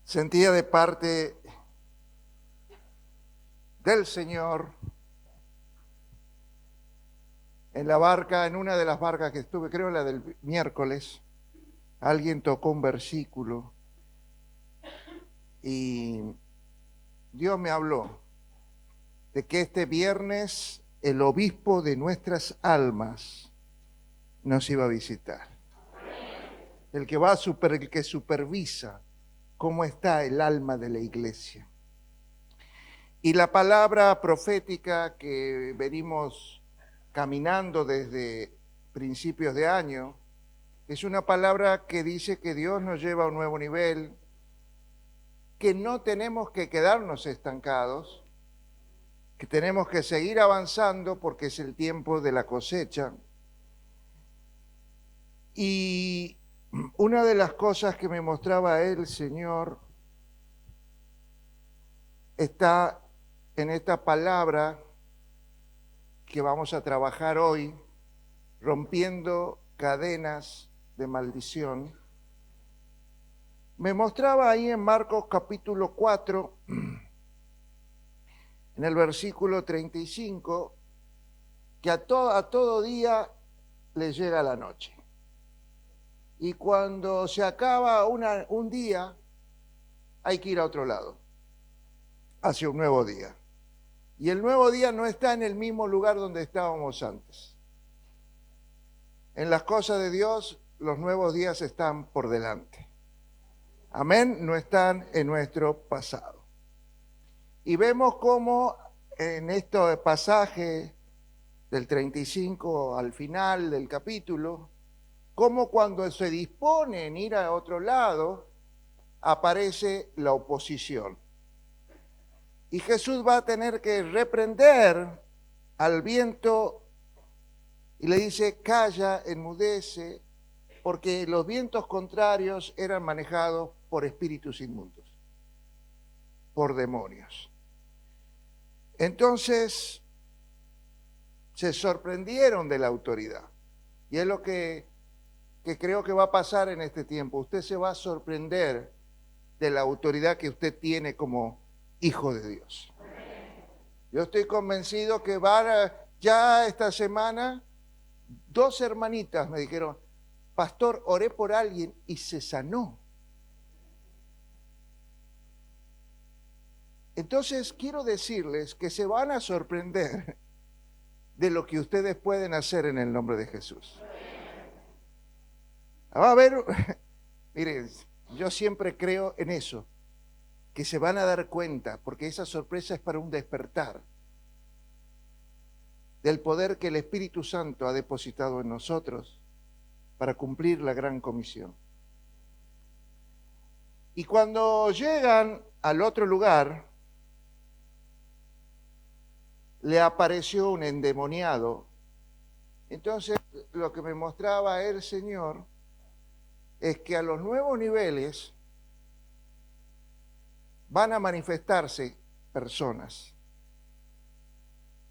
Sentía de parte del Señor en la barca, en una de las barcas que estuve, creo la del miércoles, alguien tocó un versículo y Dios me habló de que este viernes el obispo de nuestras almas nos iba a visitar. El que supervisa cómo está el alma de la iglesia. Y la palabra profética que venimos caminando desde principios de año es una palabra que dice que Dios nos lleva a un nuevo nivel, que no tenemos que quedarnos estancados, que tenemos que seguir avanzando porque es el tiempo de la cosecha. Y una de las cosas que me mostraba el Señor está en esta palabra que vamos a trabajar hoy, rompiendo cadenas de maldición. Me mostraba ahí en Marcos capítulo 4, en el versículo 35, que a todo día le llega la noche. Y cuando se acaba un día, hay que ir a otro lado, hacia un nuevo día. Y el nuevo día no está en el mismo lugar donde estábamos antes. En las cosas de Dios, los nuevos días están por delante. Amén, no están en nuestro pasado. Y vemos cómo en este pasaje del 35 al final del capítulo, cómo cuando se dispone en ir a otro lado, aparece la oposición. Y Jesús va a tener que reprender al viento y le dice, calla, enmudece, porque los vientos contrarios eran manejados por espíritus inmundos, por demonios. Entonces, se sorprendieron de la autoridad. Y es lo que creo que va a pasar en este tiempo. Usted se va a sorprender de la autoridad que usted tiene como hijo de Dios. Yo estoy convencido que ya esta semana, 2 hermanitas me dijeron, pastor, oré por alguien y se sanó. Entonces quiero decirles que se van a sorprender de lo que ustedes pueden hacer en el nombre de Jesús. Va a haber, miren, yo siempre creo en eso, que se van a dar cuenta, porque esa sorpresa es para un despertar del poder que el Espíritu Santo ha depositado en nosotros para cumplir la gran comisión. Y cuando llegan al otro lugar, le apareció un endemoniado. Entonces, lo que me mostraba el Señor es que a los nuevos niveles van a manifestarse personas,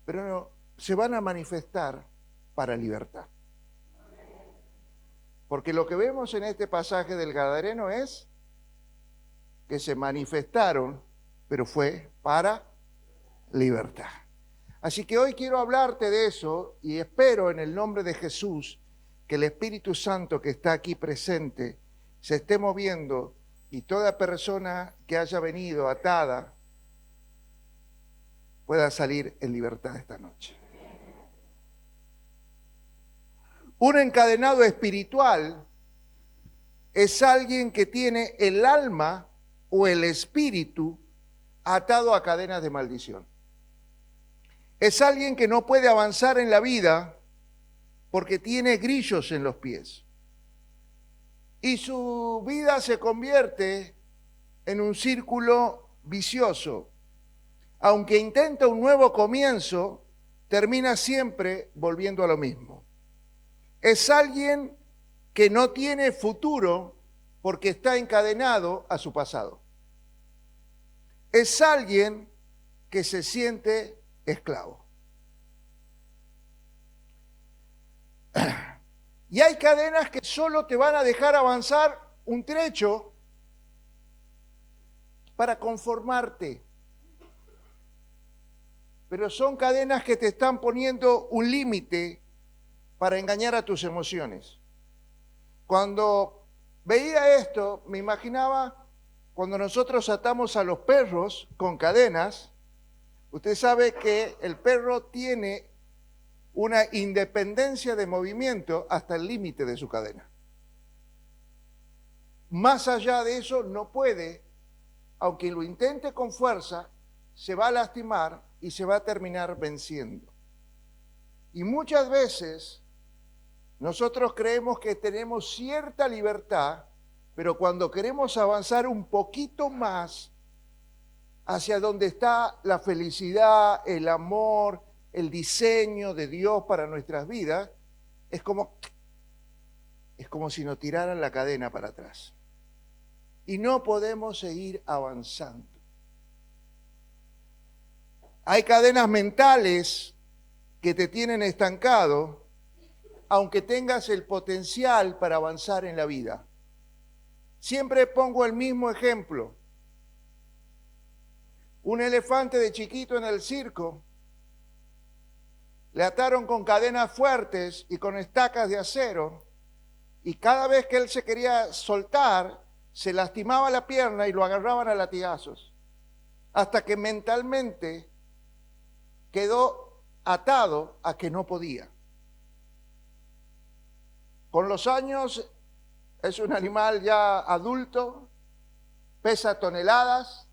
pero no, se van a manifestar para libertad. Porque lo que vemos en este pasaje del Gadareno es que se manifestaron, pero fue para libertad. Así que hoy quiero hablarte de eso y espero en el nombre de Jesús que el Espíritu Santo que está aquí presente se esté moviendo y toda persona que haya venido atada pueda salir en libertad esta noche. Un encadenado espiritual es alguien que tiene el alma o el espíritu atado a cadenas de maldición. Es alguien que no puede avanzar en la vida porque tiene grillos en los pies. Y su vida se convierte en un círculo vicioso. Aunque intenta un nuevo comienzo, termina siempre volviendo a lo mismo. Es alguien que no tiene futuro porque está encadenado a su pasado. Es alguien que se siente esclavo. Y hay cadenas que solo te van a dejar avanzar un trecho para conformarte. Pero son cadenas que te están poniendo un límite para engañar a tus emociones. Cuando veía esto, me imaginaba cuando nosotros atamos a los perros con cadenas. Usted sabe que el perro tiene una independencia de movimiento hasta el límite de su cadena. Más allá de eso no puede, aunque lo intente con fuerza, se va a lastimar y se va a terminar venciendo. Y muchas veces nosotros creemos que tenemos cierta libertad, pero cuando queremos avanzar un poquito más hacia donde está la felicidad, el amor, el diseño de Dios para nuestras vidas, es como si nos tiraran la cadena para atrás. Y no podemos seguir avanzando. Hay cadenas mentales que te tienen estancado, aunque tengas el potencial para avanzar en la vida. Siempre pongo el mismo ejemplo. Un elefante de chiquito en el circo, le ataron con cadenas fuertes y con estacas de acero, y cada vez que él se quería soltar, se lastimaba la pierna y lo agarraban a latigazos, hasta que mentalmente quedó atado a que no podía. Con los años es un animal ya adulto, pesa toneladas,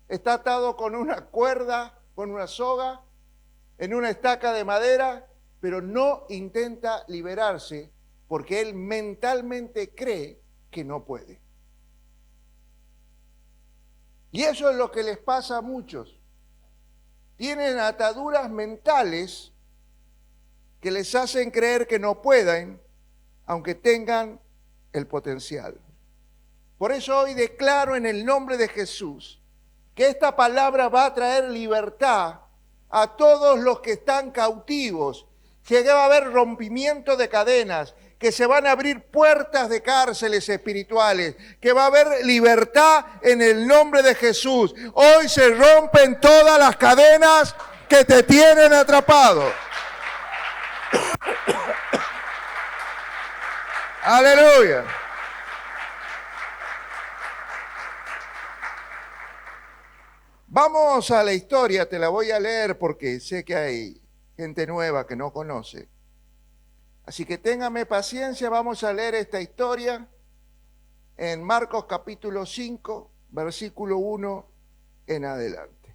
está atado con una cuerda, con una soga, en una estaca de madera, pero no intenta liberarse porque él mentalmente cree que no puede. Y eso es lo que les pasa a muchos. Tienen ataduras mentales que les hacen creer que no pueden, aunque tengan el potencial. Por eso hoy declaro en el nombre de Jesús que esta palabra va a traer libertad a todos los que están cautivos, que va a haber rompimiento de cadenas, que se van a abrir puertas de cárceles espirituales, que va a haber libertad en el nombre de Jesús. Hoy se rompen todas las cadenas que te tienen atrapado. Aleluya. Vamos a la historia, te la voy a leer porque sé que hay gente nueva que no conoce. Así que téngame paciencia, vamos a leer esta historia en Marcos capítulo 5, versículo 1 en adelante.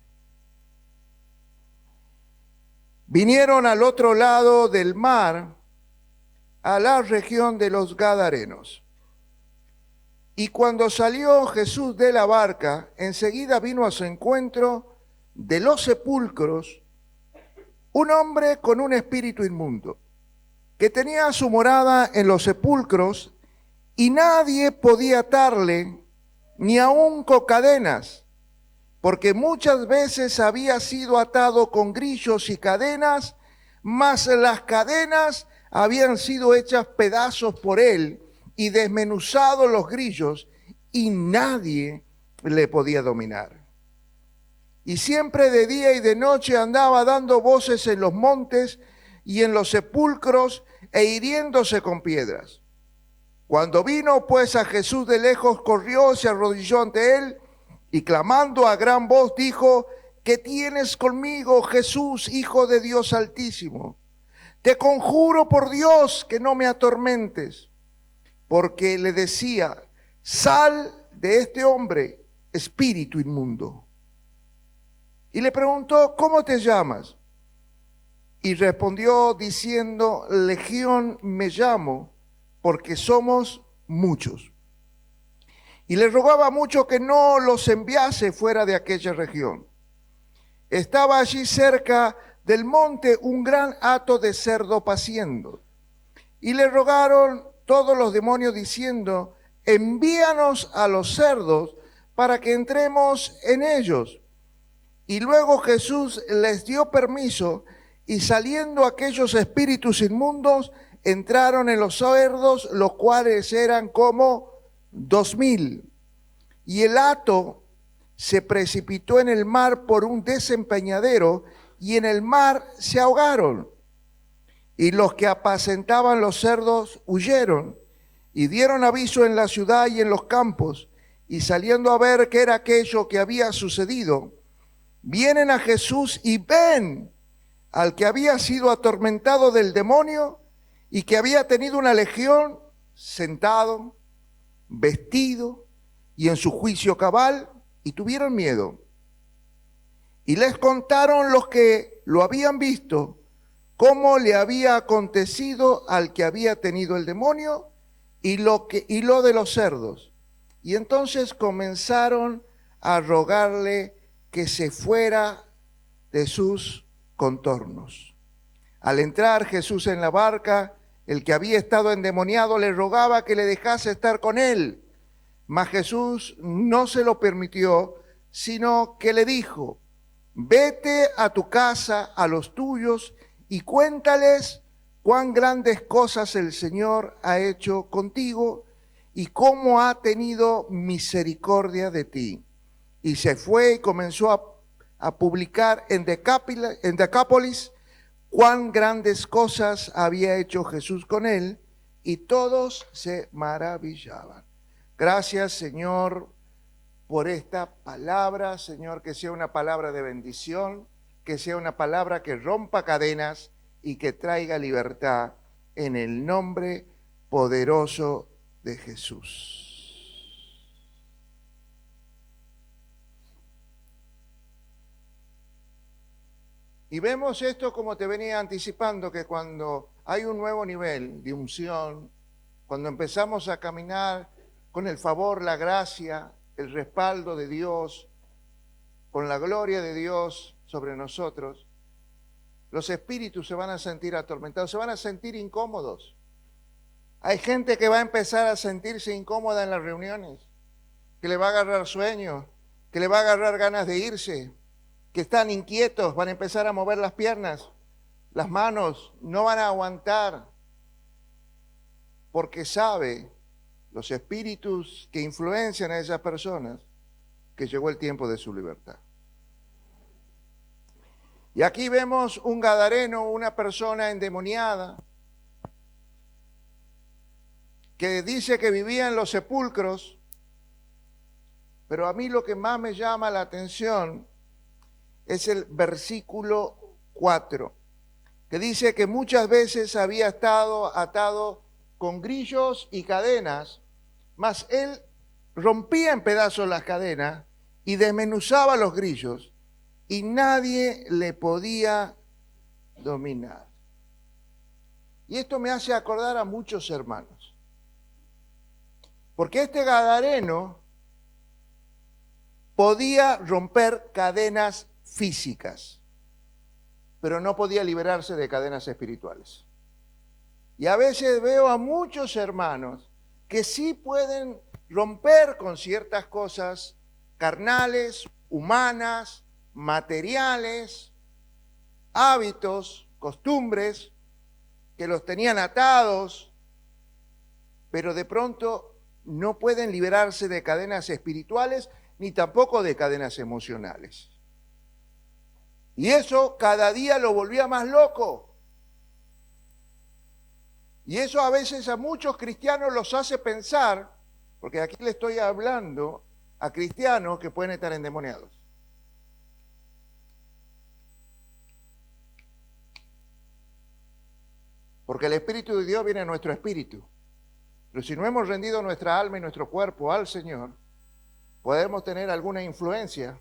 Vinieron al otro lado del mar, a la región de los Gadarenos. Y cuando salió Jesús de la barca, enseguida vino a su encuentro de los sepulcros un hombre con un espíritu inmundo, que tenía su morada en los sepulcros, y nadie podía atarle, ni aun con cadenas, porque muchas veces había sido atado con grillos y cadenas, mas las cadenas habían sido hechas pedazos por él, y desmenuzados los grillos, y nadie le podía dominar. Y siempre de día y de noche andaba dando voces en los montes y en los sepulcros, e hiriéndose con piedras. Cuando vino pues a Jesús de lejos, corrió, se arrodilló ante él, y clamando a gran voz dijo: ¿qué tienes conmigo, Jesús, Hijo de Dios Altísimo? Te conjuro por Dios que no me atormentes. Porque le decía: sal de este hombre, espíritu inmundo. Y le preguntó: ¿cómo te llamas? Y respondió diciendo: Legión me llamo, porque somos muchos. Y le rogaba mucho que no los enviase fuera de aquella región. Estaba allí cerca del monte un gran hato de cerdo paciendo. Y le rogaron todos los demonios diciendo: envíanos a los cerdos para que entremos en ellos. Y luego Jesús les dio permiso, y saliendo aquellos espíritus inmundos, entraron en los cerdos, los cuales eran como 2000. Y el hato se precipitó en el mar por un desempeñadero y en el mar se ahogaron. Y los que apacentaban los cerdos huyeron y dieron aviso en la ciudad y en los campos, y saliendo a ver qué era aquello que había sucedido, vienen a Jesús y ven al que había sido atormentado del demonio y que había tenido una legión, sentado, vestido y en su juicio cabal, y tuvieron miedo. Y les contaron los que lo habían visto cómo le había acontecido al que había tenido el demonio y lo de los cerdos. Y entonces comenzaron a rogarle que se fuera de sus contornos. Al entrar Jesús en la barca, el que había estado endemoniado le rogaba que le dejase estar con él. Mas Jesús no se lo permitió, sino que le dijo: vete a tu casa, a los tuyos, y cuéntales cuán grandes cosas el Señor ha hecho contigo y cómo ha tenido misericordia de ti. Y se fue y comenzó a publicar en Decápolis cuán grandes cosas había hecho Jesús con él, y todos se maravillaban. Gracias, Señor, por esta palabra, Señor, que sea una palabra de bendición, que sea una palabra que rompa cadenas y que traiga libertad, en el nombre poderoso de Jesús. Y vemos esto, como te venía anticipando, que cuando hay un nuevo nivel de unción, cuando empezamos a caminar con el favor, la gracia, el respaldo de Dios, con la gloria de Dios sobre nosotros, los espíritus se van a sentir atormentados, se van a sentir incómodos. Hay gente que va a empezar a sentirse incómoda en las reuniones, que le va a agarrar sueño, que le va a agarrar ganas de irse, que están inquietos, van a empezar a mover las piernas, las manos, no van a aguantar, porque sabe los espíritus que influencian a esas personas que llegó el tiempo de su libertad. Y aquí vemos un gadareno, una persona endemoniada, que dice que vivía en los sepulcros, pero a mí lo que más me llama la atención es el versículo 4, que dice que muchas veces había estado atado con grillos y cadenas, mas él rompía en pedazos las cadenas y desmenuzaba los grillos, y nadie le podía dominar. Y esto me hace acordar a muchos hermanos, porque este gadareno podía romper cadenas físicas, pero no podía liberarse de cadenas espirituales. Y a veces veo a muchos hermanos que sí pueden romper con ciertas cosas carnales, humanas, materiales, hábitos, costumbres, que los tenían atados, pero de pronto no pueden liberarse de cadenas espirituales ni tampoco de cadenas emocionales. Y eso cada día lo volvía más loco. Y eso a veces a muchos cristianos los hace pensar, porque aquí le estoy hablando a cristianos que pueden estar endemoniados. Porque el Espíritu de Dios viene a nuestro espíritu. Pero si no hemos rendido nuestra alma y nuestro cuerpo al Señor, podemos tener alguna influencia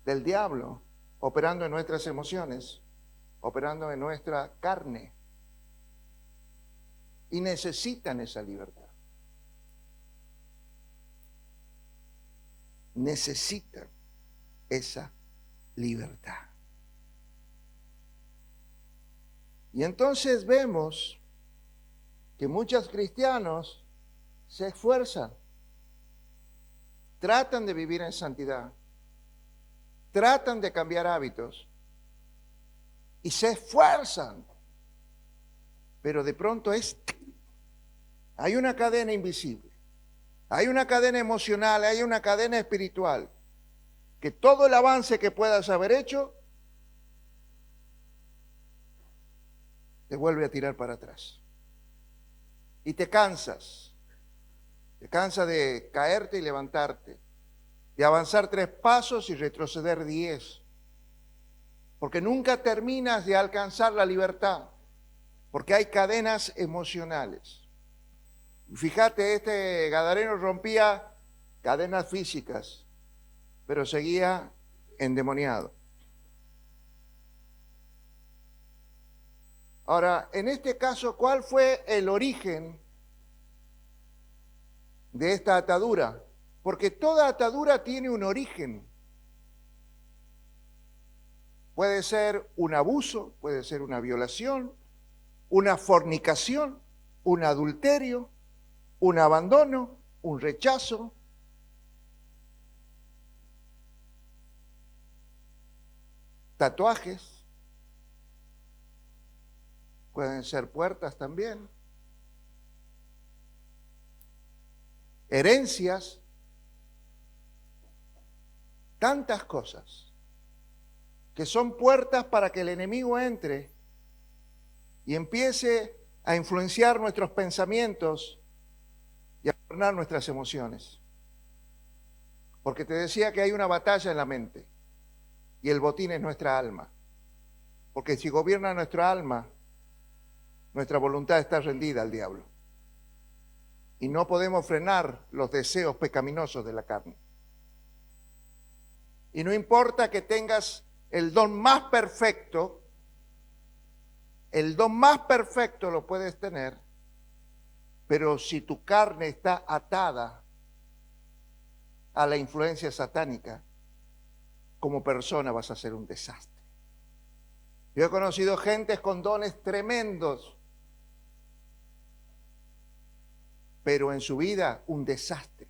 del diablo operando en nuestras emociones, operando en nuestra carne. Y necesitan esa libertad. Necesitan esa libertad. Y entonces vemos que muchos cristianos se esfuerzan, tratan de vivir en santidad, tratan de cambiar hábitos y se esfuerzan, pero de pronto hay una cadena invisible Hay una cadena emocional, hay una cadena espiritual, que todo el avance que puedas haber hecho te vuelve a tirar para atrás. Y te cansas de caerte y levantarte, de avanzar 3 pasos y retroceder 10, porque nunca terminas de alcanzar la libertad, porque hay cadenas emocionales. Fíjate, este gadareno rompía cadenas físicas, pero seguía endemoniado. Ahora, en este caso, ¿cuál fue el origen de esta atadura? Porque toda atadura tiene un origen. Puede ser un abuso, puede ser una violación, una fornicación, un adulterio, un abandono, un rechazo. Tatuajes. Pueden ser puertas también. Herencias. Tantas cosas que son puertas para que el enemigo entre y empiece a influenciar nuestros pensamientos y a gobernar nuestras emociones. Porque te decía que hay una batalla en la mente y el botín es nuestra alma. Porque si gobierna nuestra alma, nuestra voluntad está rendida al diablo. Y no podemos frenar los deseos pecaminosos de la carne. Y no importa que tengas el don más perfecto, el don más perfecto lo puedes tener, pero si tu carne está atada a la influencia satánica, como persona vas a ser un desastre. Yo he conocido gentes con dones tremendos, pero en su vida un desastre.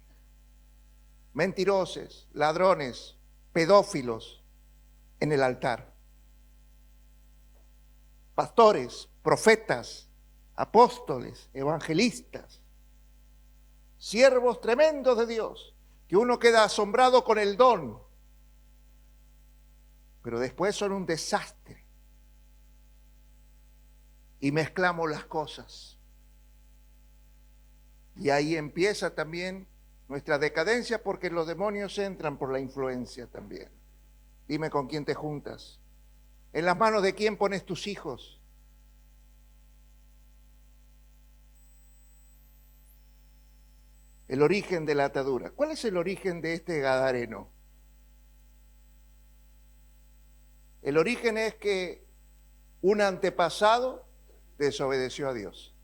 Mentirosos, ladrones, pedófilos en el altar. Pastores, profetas, apóstoles, evangelistas, siervos tremendos de Dios, que uno queda asombrado con el don, pero después son un desastre. Y mezclamos las cosas. Y ahí empieza también nuestra decadencia, porque los demonios entran por la influencia también. Dime con quién te juntas. ¿En las manos de quién pones tus hijos? El origen de la atadura. ¿Cuál es el origen de este gadareno? El origen es que un antepasado desobedeció a Dios.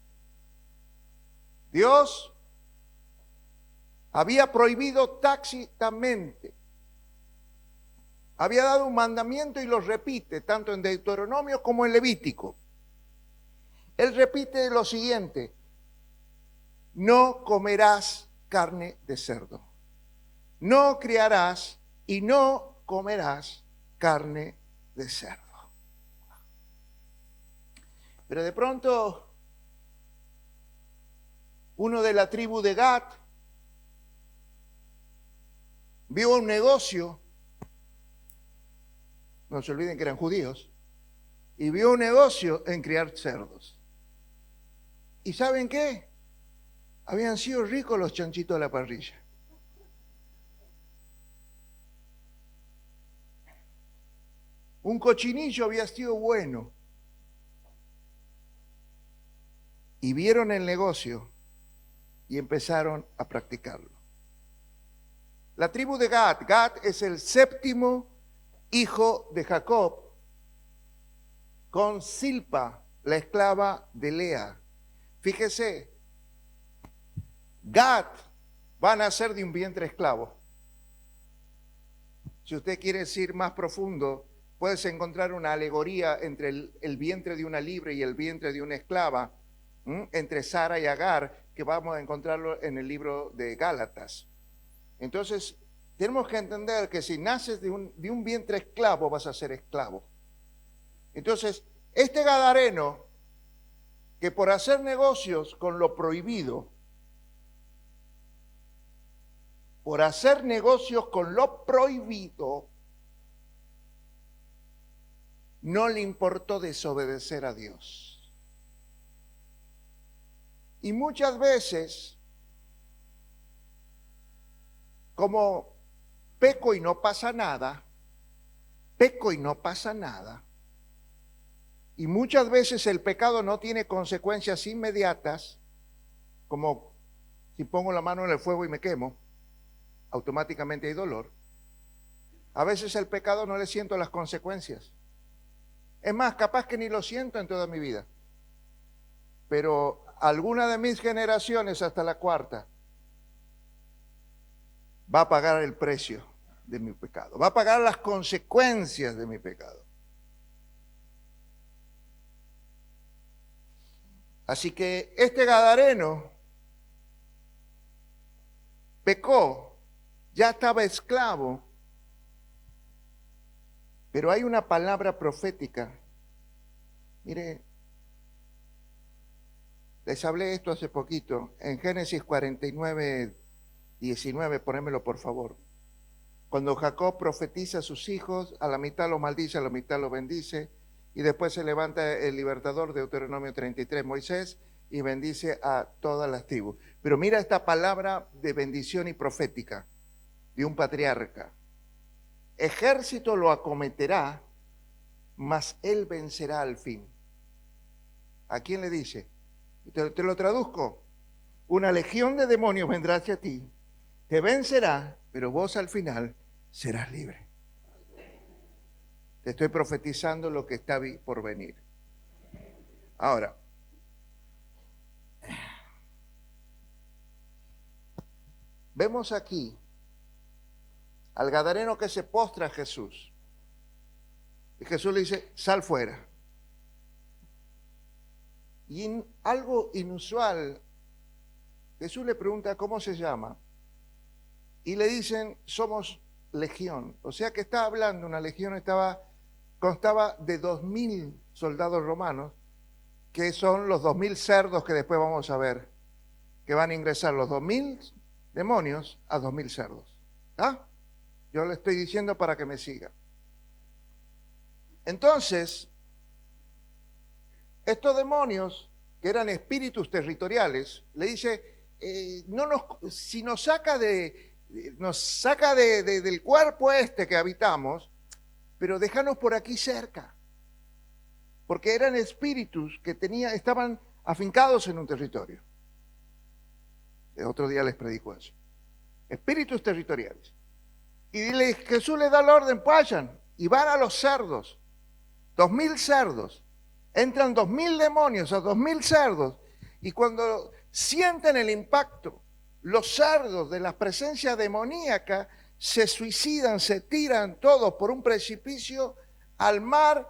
Dios había prohibido tácitamente, había dado un mandamiento y lo repite tanto en Deuteronomio como en Levítico. Él repite lo siguiente: no comerás carne de cerdo, no criarás y no comerás carne de cerdo. Pero de pronto uno de la tribu de Gad vio un negocio, no se olviden que eran judíos, y vio un negocio en criar cerdos. ¿Y saben qué? Habían sido ricos los chanchitos de la parrilla. Un cochinillo había sido bueno. Y vieron el negocio y empezaron a practicarlo. La tribu de Gad, Gad es el 7º hijo de Jacob, con Silpa, la esclava de Lea. Fíjese, Gad va a nacer de un vientre esclavo. Si usted quiere ir más profundo, puedes encontrar una alegoría entre el vientre de una libre y el vientre de una esclava, entre Sara y Agar, que vamos a encontrarlo en el libro de Gálatas. Entonces, tenemos que entender que si naces de un vientre esclavo, vas a ser esclavo. Entonces, este gadareno, que por hacer negocios con lo prohibido, por hacer negocios con lo prohibido, no le importó desobedecer a Dios. Y muchas veces, como peco y no pasa nada, y muchas veces el pecado no tiene consecuencias inmediatas, como si pongo la mano en el fuego y me quemo, automáticamente hay dolor. A veces el pecado no le siento las consecuencias. Es más, capaz que ni lo siento en toda mi vida. Pero alguna de mis generaciones, hasta la cuarta, va a pagar el precio de mi pecado. Va a pagar las consecuencias de mi pecado. Así que este gadareno pecó, ya estaba esclavo, pero hay una palabra profética. Mire, les hablé esto hace poquito, en Génesis 49, 19, ponémelo por favor. Cuando Jacob profetiza a sus hijos, a la mitad lo maldice, a la mitad lo bendice, y después se levanta el libertador de Deuteronomio 33, Moisés, y bendice a todas las tribus. Pero mira esta palabra de bendición y profética de un patriarca. Ejército lo acometerá, mas él vencerá al fin. ¿A quién le dice? Te lo traduzco. Una legión de demonios vendrá hacia ti, te vencerá, pero vos al final serás libre. Te estoy profetizando lo que está por venir. Ahora, vemos aquí al gadareno que se postra a Jesús. Y Jesús le dice, sal fuera. Y algo inusual, Jesús le pregunta cómo se llama. Y le dicen, somos legión. O sea que estaba hablando, una legión constaba de 2.000 soldados romanos, que son los 2.000 cerdos que después vamos a ver, que van a ingresar los 2.000 demonios a 2.000 cerdos. ¿Ah? Yo le estoy diciendo para que me siga. Entonces, estos demonios, que eran espíritus territoriales, le dice, si nos saca del cuerpo este que habitamos, pero déjanos por aquí cerca. Porque eran espíritus que estaban afincados en un territorio. El otro día les predico eso. Espíritus territoriales. Y Jesús les da la orden, vayan, y van a los cerdos. 2.000 cerdos. Entran 2.000 demonios a 2.000 cerdos. Y cuando sienten el impacto, los cerdos de la presencia demoníaca se suicidan, se tiran todos por un precipicio al mar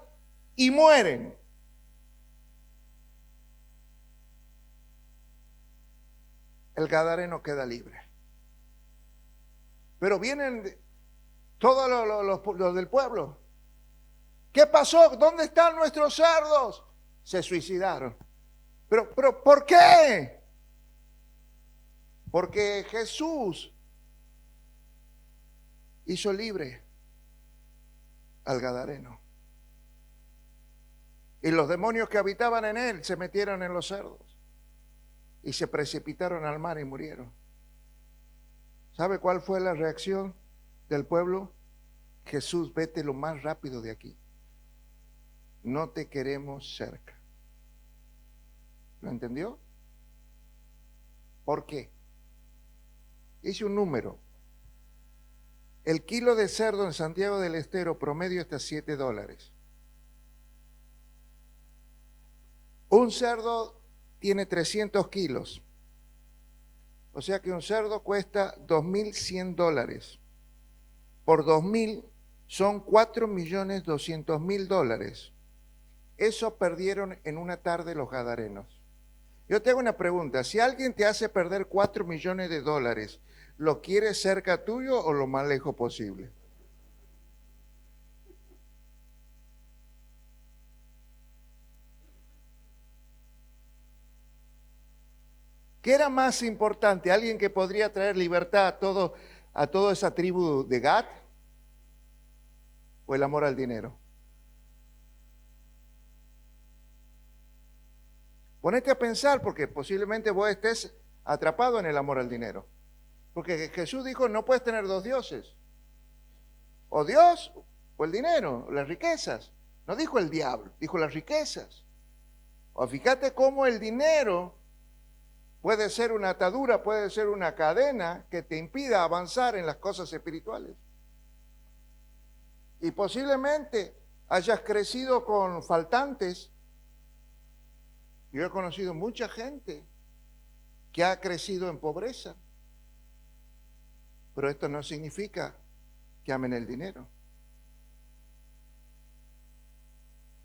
y mueren. El gadareno queda libre. Pero vienen todos los del pueblo. ¿Qué pasó? ¿Dónde están nuestros cerdos? Se suicidaron. Pero ¿por qué? Porque Jesús hizo libre al gadareno. Y los demonios que habitaban en él se metieron en los cerdos y se precipitaron al mar y murieron. ¿Sabe cuál fue la reacción del pueblo? Jesús, vete lo más rápido de aquí. No te queremos cerca. ¿Lo entendió? ¿Por qué? Hice un número. El kilo de cerdo en Santiago del Estero promedio está $7. Un cerdo tiene 300 kilos. O sea que un cerdo cuesta $2.100. Por 2.000 son $4.200.000. Eso perdieron en una tarde los gadarenos. Yo te hago una pregunta. Si alguien te hace perder $4 millones, ¿lo quieres cerca tuyo o lo más lejos posible? ¿Qué era más importante? ¿Alguien que podría traer libertad a todo a toda esa tribu de Gad o el amor al dinero? Ponete a pensar, porque posiblemente vos estés atrapado en el amor al dinero. Porque Jesús dijo, no puedes tener dos dioses. O Dios o el dinero, las riquezas. No dijo el diablo, dijo las riquezas. O fíjate cómo el dinero puede ser una atadura, puede ser una cadena que te impida avanzar en las cosas espirituales. Y posiblemente hayas crecido con faltantes. Yo he conocido mucha gente que ha crecido en pobreza. Pero esto no significa que amen el dinero.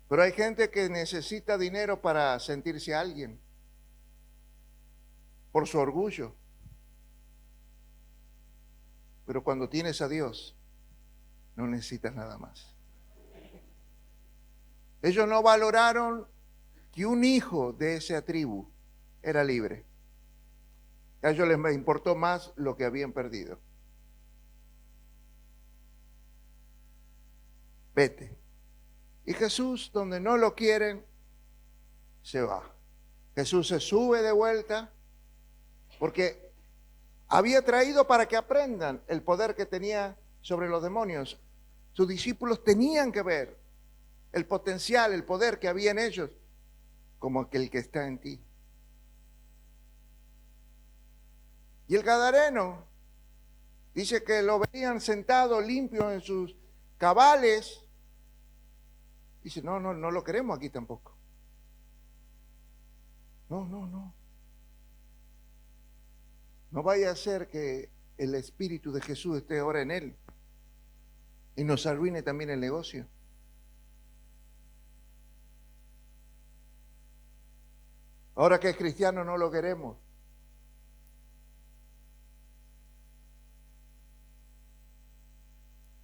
Pero hay gente que necesita dinero para sentirse alguien, por su orgullo. Pero cuando tienes a Dios, no necesitas nada más. Ellos no valoraron que un hijo de esa tribu era libre. A ellos les importó más lo que habían perdido. Vete. Y Jesús, donde no lo quieren, se va. Jesús se sube de vuelta porque había traído para que aprendan el poder que tenía sobre los demonios. Sus discípulos tenían que ver el potencial, el poder que había en ellos, como aquel que está en ti. Y el gadareno dice que lo veían sentado limpio en sus cabales. Dice, no lo queremos aquí tampoco. No. No vaya a ser que el Espíritu de Jesús esté ahora en él y nos arruine también el negocio. Ahora que es cristiano no lo queremos.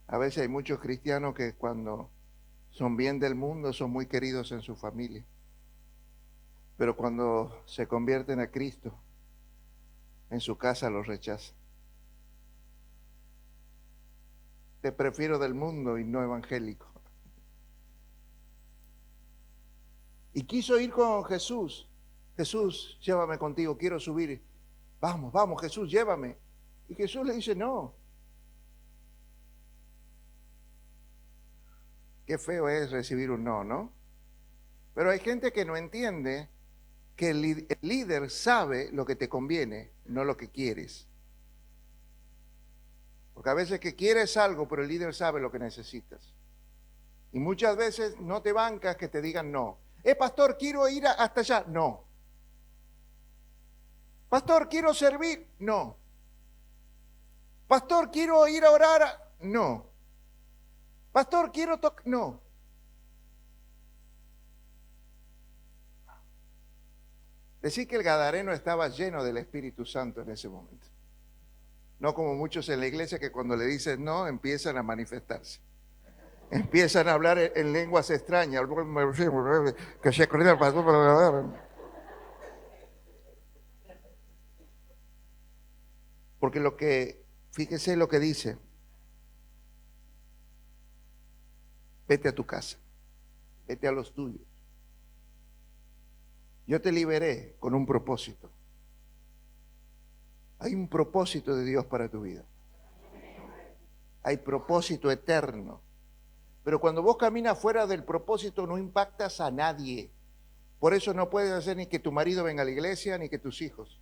A veces hay muchos cristianos que cuando son bien del mundo son muy queridos en su familia. Pero cuando se convierten a Cristo, en su casa los rechazan. Te prefiero del mundo y no evangélico. Y quiso ir con Jesús. Jesús, llévame contigo, quiero subir. Vamos, Jesús, llévame. Y Jesús le dice, no. Qué feo es recibir un no, ¿no? Pero hay gente que no entiende que el líder sabe lo que te conviene, no lo que quieres. Porque a veces que quieres algo, pero el líder sabe lo que necesitas. Y muchas veces no te bancas que te digan no. Pastor, quiero ir hasta allá. No. Pastor, quiero servir. No. Pastor, quiero ir a orar. No. Pastor, quiero tocar. No. Decir que el gadareno estaba lleno del Espíritu Santo en ese momento. No como muchos en la iglesia que cuando le dicen no, empiezan a manifestarse. Empiezan a hablar en lenguas extrañas. Porque fíjese lo que dice. Vete a tu casa. Vete a los tuyos. Yo te liberé con un propósito. Hay un propósito de Dios para tu vida. Hay propósito eterno. Pero cuando vos caminas fuera del propósito no impactas a nadie. Por eso no puedes hacer ni que tu marido venga a la iglesia ni que tus hijos.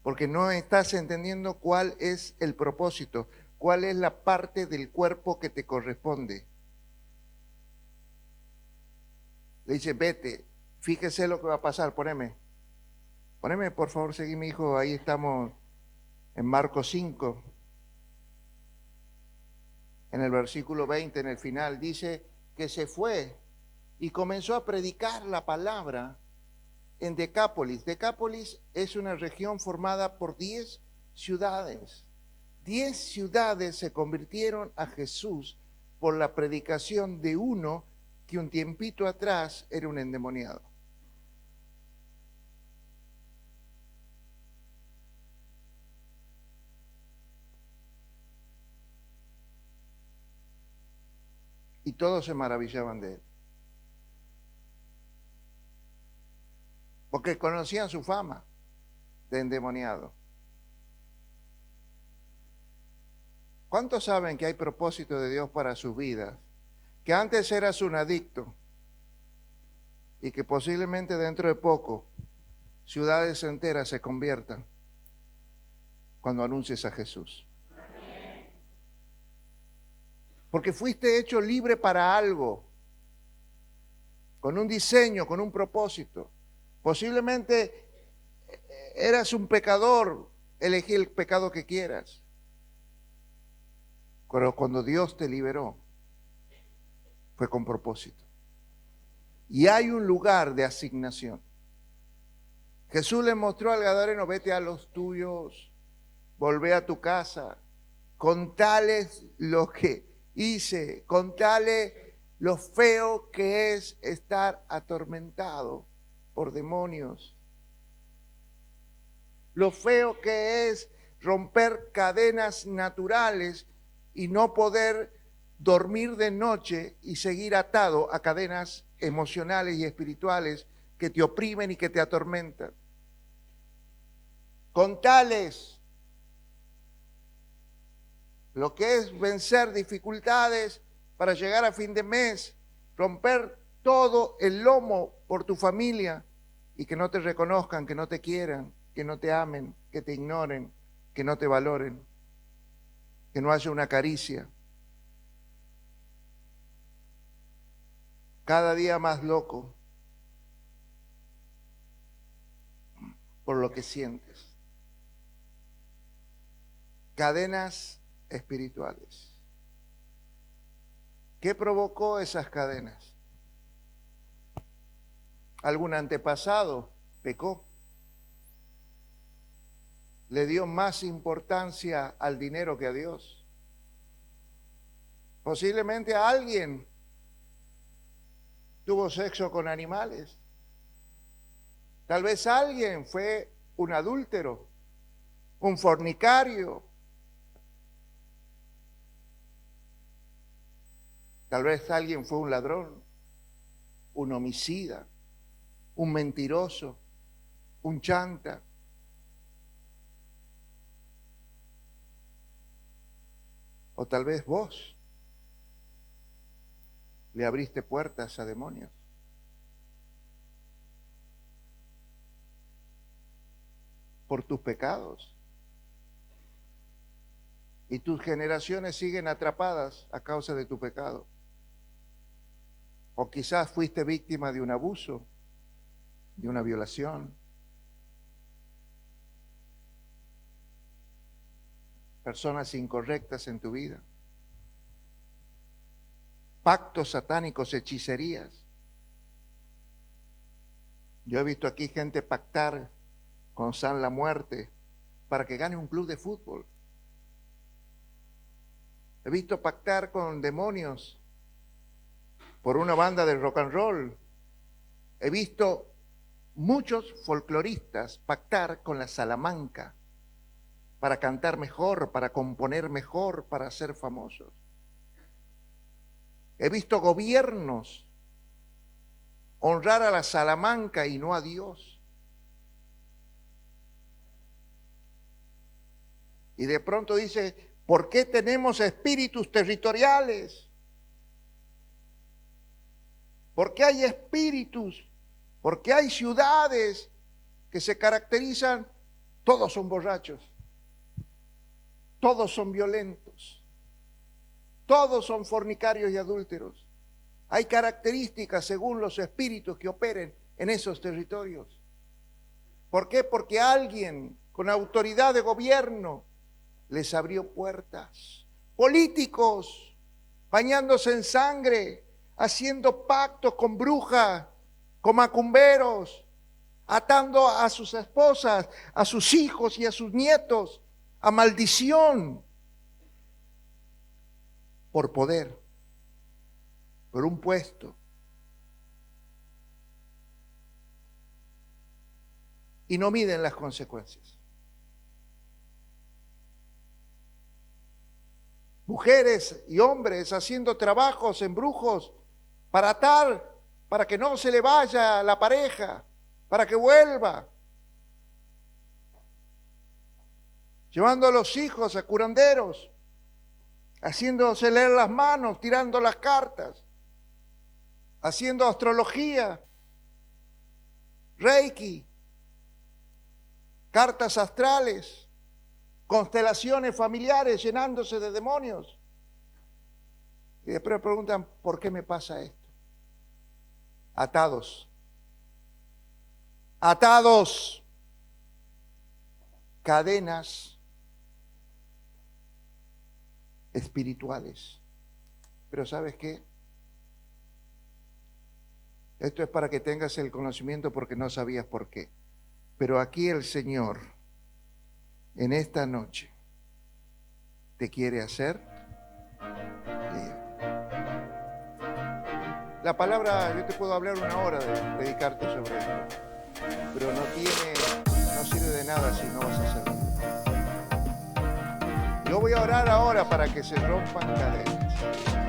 Porque no estás entendiendo cuál es el propósito, cuál es la parte del cuerpo que te corresponde. Le dice, vete, fíjese lo que va a pasar, poneme por favor, seguí mi hijo, ahí estamos en Marcos 5. En el versículo 20, en el final, dice que se fue y comenzó a predicar la palabra en Decápolis. Decápolis es una región formada por 10 ciudades. 10 ciudades se convirtieron a Jesús por la predicación de uno que un tiempito atrás era un endemoniado. y todos se maravillaban de él. Porque conocían su fama de endemoniado. ¿Cuántos saben que hay propósito de Dios para sus vidas? Que antes eras un adicto y que posiblemente dentro de poco ciudades enteras se conviertan cuando anuncies a Jesús. Porque fuiste hecho libre para algo, con un diseño, con un propósito. Posiblemente eras un pecador, elegí el pecado que quieras. Pero cuando Dios te liberó, fue con propósito. Y hay un lugar de asignación. Jesús le mostró al gadareno: vete a los tuyos, volvé a tu casa, contales lo que hice, contale lo feo que es estar atormentado por demonios, lo feo que es romper cadenas naturales y no poder dormir de noche y seguir atado a cadenas emocionales y espirituales que te oprimen y que te atormentan. Contales lo que es vencer dificultades para llegar a fin de mes, romper todo el lomo por tu familia y que no te reconozcan, que no te quieran, que no te amen, que te ignoren, que no te valoren, que no haya una caricia. Cada día más loco por lo que sientes. Cadenas espirituales. ¿Qué provocó esas cadenas? ¿Algún antepasado pecó? ¿Le dio más importancia al dinero que a Dios? Posiblemente alguien tuvo sexo con animales. Tal vez alguien fue un adúltero, un fornicario. Tal vez alguien fue un ladrón, un homicida, un mentiroso, un chanta. O tal vez vos le abriste puertas a demonios. Por tus pecados. Y tus generaciones siguen atrapadas a causa de tu pecado. O quizás fuiste víctima de un abuso, de una violación. Personas incorrectas en tu vida. Pactos satánicos, hechicerías. Yo he visto aquí gente pactar con San la Muerte para que gane un club de fútbol. He visto pactar con demonios por una banda de rock and roll. He visto muchos folcloristas pactar con la Salamanca para cantar mejor, para componer mejor, para ser famosos. He visto gobiernos honrar a la Salamanca y no a Dios. Y de pronto dice: ¿por qué tenemos espíritus territoriales? ¿Por qué hay espíritus? ¿Por qué hay ciudades que se caracterizan? Todos son borrachos, todos son violentos, todos son fornicarios y adúlteros. Hay características según los espíritus que operen en esos territorios. ¿Por qué? Porque alguien con autoridad de gobierno les abrió puertas. Políticos bañándose en sangre, haciendo pactos con brujas, con macumberos, atando a sus esposas, a sus hijos y a sus nietos a maldición por poder, por un puesto. Y no miden las consecuencias. mujeres y hombres haciendo trabajos en brujos para atar, para que no se le vaya la pareja, para que vuelva. Llevando a los hijos a curanderos, haciéndose leer las manos, tirando las cartas, haciendo astrología, reiki, cartas astrales, constelaciones familiares llenándose de demonios. Y después me preguntan, ¿por qué me pasa esto? Atados. Atados. Cadenas espirituales. Pero ¿sabes qué? Esto es para que tengas el conocimiento porque no sabías por qué. Pero aquí el Señor, en esta noche, te quiere hacer libre. La palabra, yo te puedo hablar una hora de predicarte sobre esto, pero no sirve de nada si no vas a hacerlo. Yo voy a orar ahora para que se rompan cadenas.